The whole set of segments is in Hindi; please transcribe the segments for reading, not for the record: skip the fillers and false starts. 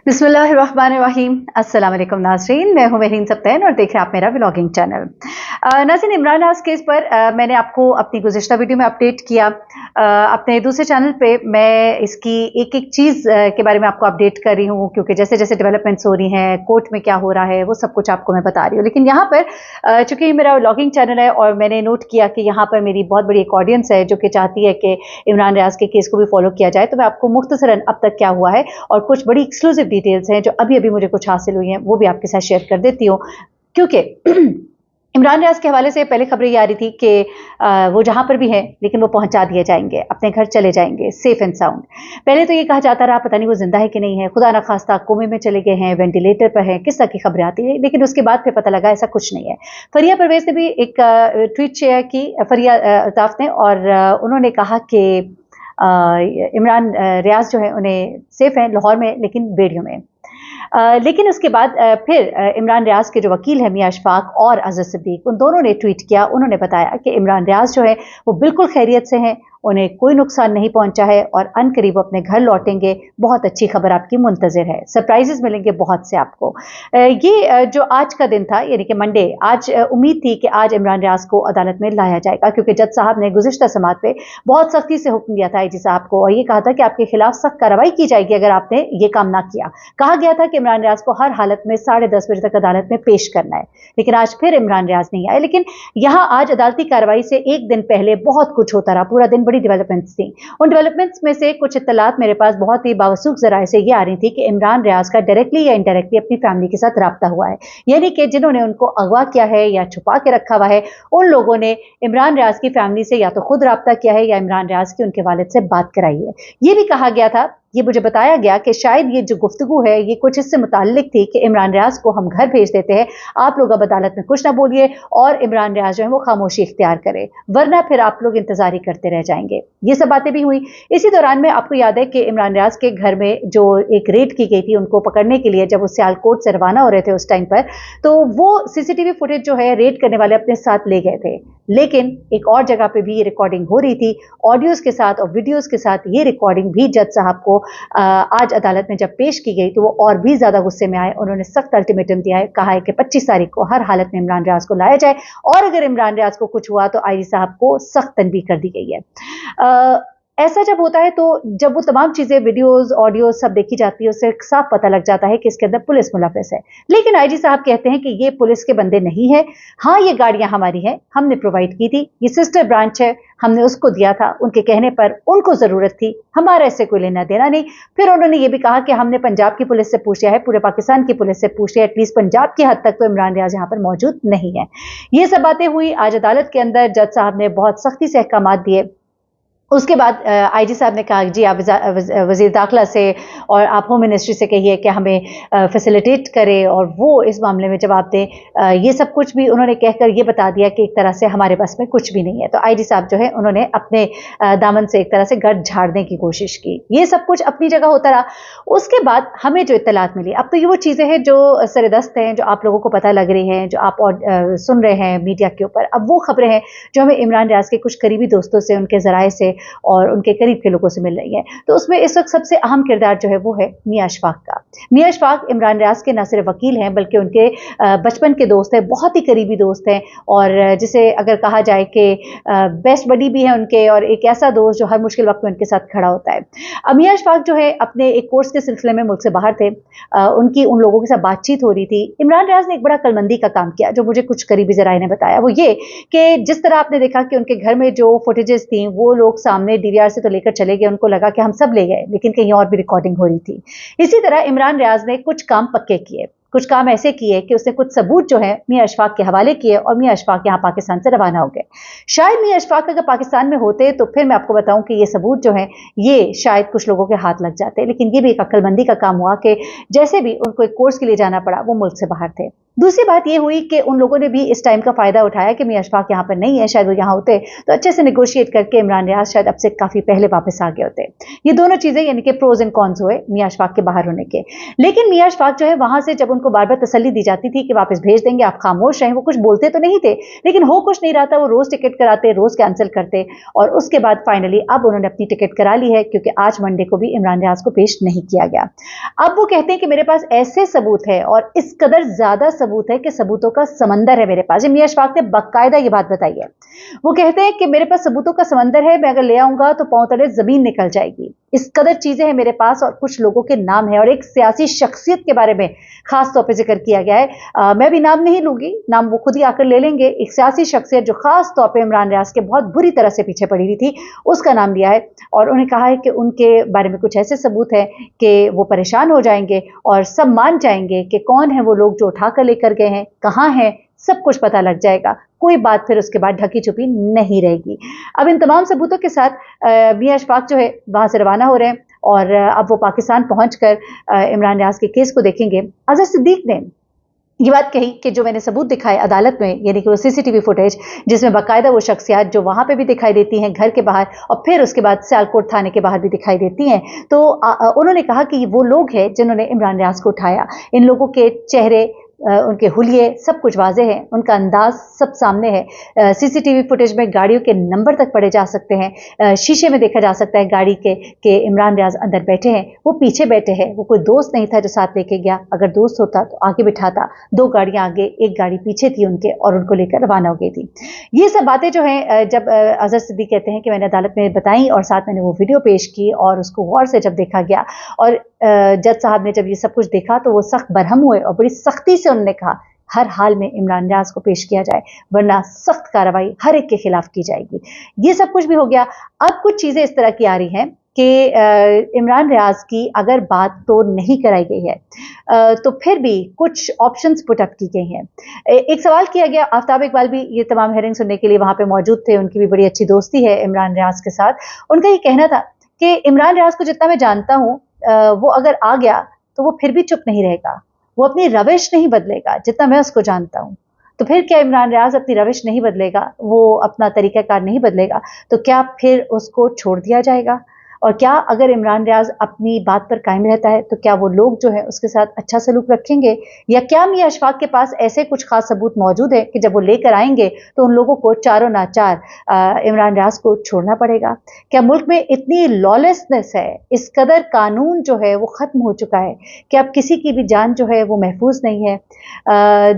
बिस्मिल्लाहिर्रहमानिर्रहीम। अस्सलाम वालेकुम नाज़रीन, मैं हूं मेहरीन सब्तैन और देख रहे हैं आप मेरा व्लॉगिंग चैनल। नाज़रीन, इमरान रियाज केस पर मैंने आपको अपनी गुज़िश्ता वीडियो में अपडेट किया। अपने दूसरे चैनल पे मैं इसकी एक एक चीज़ के बारे में आपको अपडेट कर रही हूँ, क्योंकि जैसे जैसे डेवलपमेंट्स हो रही हैं, कोर्ट में क्या हो रहा है, वो सब कुछ आपको मैं बता रही हूँ। लेकिन यहाँ पर चूँकि मेरा व्लॉगिंग चैनल है और मैंने नोट किया कि यहाँ पर मेरी बहुत बड़ी एक ऑडियंस है जो कि चाहती है कि इमरान रियाज के केस को भी फॉलो किया जाए, तो मैं आपको मुख्तसरन अब तक क्या हुआ है और कुछ बड़ी एक्सक्लूसिव डिटेल्स हैं जो अभी अभी मुझे कुछ हासिल हुई हैं, वो भी आपके साथ शेयर कर देती हूँ। क्योंकि इमरान रियाज के हवाले से पहले खबरें ये आ रही थी कि वो जहां पर भी हैं लेकिन वो पहुंचा दिए जाएंगे, अपने घर चले जाएंगे सेफ एंड साउंड। पहले तो ये कहा जाता रहा पता नहीं वो जिंदा है कि नहीं है, खुदा न खास्ता कोमे में चले गए हैं, वेंटिलेटर पर हैं, किस तरह की खबरें आती है। लेकिन उसके बाद फिर पता लगा ऐसा कुछ नहीं है। फरिया परवेज ने भी एक ट्वीट शेयर की, फरिया अल्ताफ ने, और उन्होंने कहा कि इमरान रियाज जो है उन्हें सेफ हैं लाहौर में, लेकिन बेड़ियों में। लेकिन उसके बाद फिर इमरान रियाज के जो वकील हैं मियां अशफाक और अजहर सिद्दीक, उन दोनों ने ट्वीट किया। उन्होंने बताया कि इमरान रियाज जो है वो बिल्कुल खैरियत से हैं, उन्हें कोई नुकसान नहीं पहुंचा है और अनकरीब अपने घर लौटेंगे। बहुत अच्छी खबर आपकी मुंतजर है, सरप्राइजेस मिलेंगे बहुत से आपको। ये जो आज का दिन था यानी कि मंडे, आज उम्मीद थी कि आज इमरान रियाज को अदालत में लाया जाएगा, क्योंकि जज साहब ने गुज़िश्ता समात पे बहुत सख्ती से हुक्म दिया था आईजी साहब को, और ये कहा था कि आपके खिलाफ सख्त कार्रवाई की जाएगी अगर आपने ये काम ना किया। कहा गया था कि इमरान रियाज को हर हालत में 10:30 बजे तक अदालत में पेश करना है। लेकिन आज फिर इमरान रियाज नहीं आए। लेकिन यहाँ आज अदालती कार्रवाई से एक दिन पहले बहुत कुछ होता रहा, पूरा दिन बड़ी डेवलपमेंट्स थी। उन डेवलपमेंट्स में से कुछ इत्तलात मेरे पास बहुत ही बावसूख जराए से ये आ रही थी कि इमरान रियाज का डायरेक्टली या इनडायरेक्टली अपनी फैमिली के साथ राब्ता हुआ है, यानी कि जिन्होंने उनको अगवा किया है या छुपा के रखा हुआ है, उन लोगों ने इमरान रियाज की फैमिली से या तो खुद राब्ता किया है या इमरान रियाज की उनके वालिद से बात कराई है। ये भी कहा गया था, ये मुझे बताया गया कि शायद ये जो गुफ्तगू है ये कुछ इससे मुताल्लिक थी कि इमरान रियाज को हम घर भेज देते हैं, आप लोग अब अदालत में कुछ ना बोलिए और इमरान रियाज जो है वो खामोशी इख्तियार करे, वरना फिर आप लोग इंतजारी करते रह जाएंगे। ये सब बातें भी हुई। इसी दौरान में आपको याद है कि इमरान रियाज के घर में जो एक रेड की गई थी उनको पकड़ने के लिए, जब वो सियालकोट से रवाना हो रहे थे उस टाइम पर, तो वो सीसीटीवी फुटेज जो है रेड करने वाले अपने साथ ले गए थे। लेकिन एक और जगह पे भी ये रिकॉर्डिंग हो रही थी, ऑडियोज के साथ और वीडियोज के साथ। ये रिकॉर्डिंग भी जज साहब को आज अदालत में जब पेश की गई तो वो और भी ज्यादा गुस्से में आए। उन्होंने सख्त अल्टीमेटम दिया है, कहा है कि 25 तारीख को हर हालत में इमरान रियाज को लाया जाए, और अगर इमरान रियाज को कुछ हुआ तो आईजी साहब को सख्त तनबीह कर दी गई है। ऐसा जब होता है तो जब वो तमाम चीजें वीडियोस ऑडियो सब देखी जाती है, उससे साफ पता लग जाता है कि इसके अंदर पुलिस मुलव्वस है। लेकिन आईजी साहब कहते हैं कि ये पुलिस के बंदे नहीं है। हाँ, ये गाड़ियां हमारी हैं, हमने प्रोवाइड की थी, ये सिस्टर ब्रांच है, हमने उसको दिया था, उनके कहने पर उनको जरूरत थी, हमारा इससे कोई लेना देना नहीं। फिर उन्होंने ये भी कहा कि हमने पंजाब की पुलिस से पूछ लिया है, पूरे पाकिस्तान की पुलिस से पूछ लिया, एटलीस्ट पंजाब की हद तक तो इमरान रियाज यहाँ पर मौजूद नहीं है। ये सब बातें हुई आज अदालत के अंदर। जज साहब ने बहुत सख्ती से अहकाम दिए। उसके बाद आईजी साहब ने कहा जी आप वजीर दाखिला से और आप होम मिनिस्ट्री से कहिए कि हमें फैसिलिटेट करे और वो इस मामले में जवाब दे। ये सब कुछ भी उन्होंने कहकर ये बता दिया कि एक तरह से हमारे पास में कुछ भी नहीं है। तो आईजी साहब जो है उन्होंने अपने दामन से एक तरह से गर्द झाड़ने की कोशिश की। ये सब कुछ अपनी जगह होता रहा। उसके बाद हमें जो इत्तलात मिली, अब तो ये वो चीज़ें हैं जो सरदस्त हैं, जो आप लोगों को पता लग रही हैं, जो आप सुन रहे हैं मीडिया के ऊपर। अब वो खबरें हैं जो हमें इमरान रियाज के कुछ करीबी दोस्तों से, उनके जराए से और उनके करीब के लोगों से मिल रही है। तो उसमें इस वक्त सबसे अहम किरदार जो है वो है मियां अशफाक का। मियां अशफाक इमरान रियाज के न सिर्फ वकील हैं बल्कि उनके बचपन के दोस्त हैं, बहुत ही करीबी दोस्त हैं, और जिसे अगर कहा जाए कि बेस्ट बडी भी है उनके, और एक ऐसा दोस्त जो हर मुश्किल वक्त में उनके साथ खड़ा होता है। मियां अशफाक जो है अपने एक कोर्स के सिलसिले में मुल्क से बाहर थे। उनकी उन लोगों के साथ बातचीत हो रही थी। इमरान रियाज ने एक बड़ा कलमंदी का काम किया, जो मुझे कुछ करीबी जराए ने बताया। वो ये कि जिस तरह आपने देखा कि उनके घर में जो फुटेजेस थी वो लोग सामने डीवीआर से तो लेकर चले गए, उनको लगा कि हम सब ले गए, लेकिन कहीं और भी रिकॉर्डिंग हो रही थी। इसी तरह इमरान रियाज ने कुछ काम पक्के किए, कुछ काम ऐसे किए कि उसने कुछ सबूत जो है मियां अशफाक के हवाले किए, और मियां अशफाक यहाँ पाकिस्तान से रवाना हो गए। शायद मियां अशफाक अगर पाकिस्तान में होते तो फिर मैं आपको बताऊं कि ये सबूत जो है ये शायद कुछ लोगों के हाथ लग जाते, लेकिन ये भी एक अक्लमंदी का काम हुआ कि जैसे भी उनको एक कोर्स के लिए जाना पड़ा, वो मुल्क से बाहर थे। दूसरी बात ये हुई कि उन लोगों ने भी इस टाइम का फायदा उठाया कि मियां अशफाक यहाँ पर नहीं है, शायद वो यहाँ होते तो अच्छे से नेगोशिएट करके इमरान रियाज शायद अब से काफी पहले वापस आ गए होते। ये दोनों चीजें यानी कि प्रोज एंड कॉन्स हुए मियां अशफाक के बाहर होने के। लेकिन मियां अशफाक जो है वहां से जब उनको बार बार तसल्ली दी जाती थी कि वापस भेज देंगे, आप खामोश रहें, वो कुछ बोलते तो नहीं थे, लेकिन हो कुछ नहीं रहा था, वो रोज टिकट कराते, रोज कैंसिल करते। और उसके बाद फाइनली अब उन्होंने अपनी टिकट करा ली है, क्योंकि आज मंडे को भी इमरान रियाज को पेश नहीं किया गया। अब वो कहते हैं कि मेरे पास ऐसे सबूत है और इस कदर ज्यादा सबूत है कि सबूतों का समंदर है मेरे पास। मियां अशफाक ने बाकायदा ये बात बताई है। वो कहते हैं कि मेरे पास सबूतों का समंदर है, मैं अगर ले आऊंगा तो पांव तले जमीन निकल जाएगी, इस कदर चीजें हैं मेरे पास। और कुछ लोगों के नाम है और एक सियासी शख्सियत के बारे में खास तौर पर जिक्र किया गया है। मैं भी नाम नहीं लूंगी, नाम वो खुद ही आकर ले लेंगे। एक सियासी शख्सियत जो खास तौर पर इमरान रियाज के बहुत बुरी तरह से पीछे पड़ी हुई थी, उसका नाम लिया है और उन्हें कहा है कि उनके बारे में कुछ ऐसे सबूत है कि वो परेशान हो जाएंगे और सब मान जाएंगे कि कौन है वो लोग जो उठाकर लेकर गए हैं, कहां हैं, सब कुछ पता लग जाएगा। कोई बात फिर उसके बाद ढकी छुपी नहीं रहेगी। अब इन तमाम सबूतों के साथ मियां अशफाक जो है वहां से रवाना हो रहे हैं और अब वो पाकिस्तान पहुंचकर इमरान रियाज के केस को देखेंगे। अजहर सिद्दीक ने ये बात कही कि जो मैंने सबूत दिखाए अदालत में, यानी कि वो सीसीटीवी फुटेज जिसमें बाकायदा वो शख्सियत जो वहां पे भी दिखाई देती हैं घर के बाहर और फिर उसके बाद सियालकोट थाने के बाहर भी दिखाई देती हैं, तो उन्होंने कहा कि वो लोग हैं जिन्होंने इमरान रियाज को उठाया। इन लोगों के चेहरे, उनके हुलिये सब कुछ वाजे हैं, उनका अंदाज सब सामने है। सीसीटीवी फुटेज में गाड़ियों के नंबर तक पढ़े जा सकते हैं, शीशे में देखा जा सकता है गाड़ी के इमरान रियाज अंदर बैठे हैं, वो पीछे बैठे हैं। वो कोई दोस्त नहीं था जो साथ लेके गया, अगर दोस्त होता तो आगे बिठाता। 2 गाड़ियां आगे, 1 गाड़ी पीछे थी उनके और उनको लेकर रवाना हो गई थी। ये सब बातें जो हैं जब अजहर सिद्दीक कहते हैं कि मैंने अदालत में बताई और साथ मैंने वो वीडियो पेश की और उसको गौर से जब देखा गया और जज साहब ने जब ये सब कुछ देखा तो वो सख्त बरहम हुए और बड़ी सख्ती से उन्होंने कहा हर हाल में इमरान रियाज को पेश किया जाए, वरना सख्त कार्रवाई हर एक के खिलाफ की जाएगी। ये सब कुछ भी हो गया। अब कुछ चीजें इस तरह की आ रही हैं कि इमरान रियाज की अगर बात तो नहीं कराई गई है तो फिर भी कुछ ऑप्शंस पुट अप की गई हैं। एक सवाल किया गया, आफ्ताब इकबाल भी ये तमाम हेयरिंग सुनने के लिए वहां पे मौजूद थे, उनकी भी बड़ी अच्छी दोस्ती है इमरान रियाज के साथ। उनका ये कहना था कि इमरान रियाज को जितना मैं जानता हूं वो अगर आ गया तो वो फिर भी चुप नहीं रहेगा, वो अपनी रविश नहीं बदलेगा जितना मैं उसको जानता हूं। तो फिर क्या इमरान रियाज अपनी रविश नहीं बदलेगा, वो अपना तरीकाकार नहीं बदलेगा, तो क्या फिर उसको छोड़ दिया जाएगा? और क्या अगर इमरान रियाज अपनी बात पर कायम रहता है तो क्या वो लोग जो है उसके साथ अच्छा सलूक रखेंगे, या क्या मियां अशफाक के पास ऐसे कुछ खास सबूत मौजूद है कि जब वो लेकर आएंगे तो उन लोगों को चारों नाचार इमरान रियाज को छोड़ना पड़ेगा? क्या मुल्क में इतनी लॉलेसनेस है, इस कदर कानून जो है वो खत्म हो चुका है कि अब किसी की भी जान जो है वो महफूज नहीं है?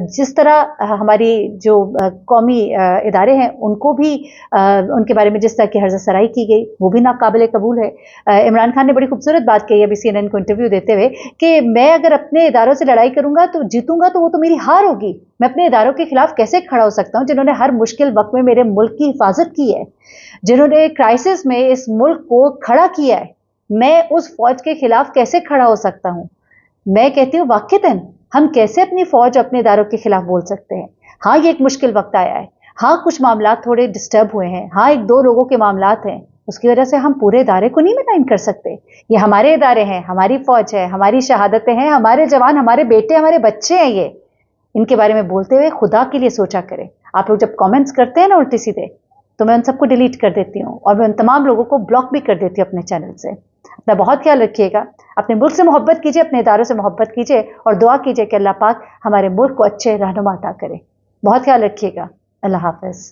जिस तरह हमारी जो कौमी इदारे हैं उनको भी उनके बारे में जिस तरह की हर्ज़सराई की गई वो भी नाकाबिले कबूल है। इमरान खान ने बड़ी खूबसूरत बात कही अभी CNN को इंटरव्यू देते हुए कि मैं अगर अपने इदारों से लड़ाई करूंगा तो जीतूंगा तो वो तो मेरी हार होगी। मैं अपने इदारों के खिलाफ कैसे खड़ा हो सकता हूं जिन्होंने हर मुश्किल वक्त में मेरे मुल्क की हिफाजत की है, जिन्होंने क्राइसिस में इस मुल्क को खड़ा किया है। मैं उस फौज के खिलाफ कैसे खड़ा हो सकता हूं? मैं कहती हूँ वाक़ितन हम कैसे अपनी फौज अपने इदारों के खिलाफ बोल सकते हैं? हाँ, ये एक मुश्किल वक्त आया है, हाँ कुछ मामला थोड़े डिस्टर्ब हुए हैं, हाँ 1-2 लोगों के मामलात हैं, उसकी वजह से हम पूरे इदारे को नहीं मिलाइन कर सकते। ये हमारे इदारे हैं, हमारी फौज है, हमारी शहादतें हैं, हमारे जवान, हमारे बेटे, हमारे बच्चे हैं। ये इनके बारे में बोलते हुए खुदा के लिए सोचा करें। आप लोग जब कमेंट्स करते हैं ना उल्टे सीधे, तो मैं उन सबको डिलीट कर देती हूँ और मैं उन तमाम लोगों को ब्लॉक भी कर देती हूँ अपने चैनल से। अपना बहुत ख्याल रखिएगा, अपने मुल्क से मोहब्बत कीजिए, अपने इदारों से मोहब्बत कीजिए और दुआ कीजिए कि अल्लाह पाक हमारे मुल्क को अच्छे रहनुमा अता करे। बहुत ख्याल रखिएगा। अल्लाह हाफ़िज़।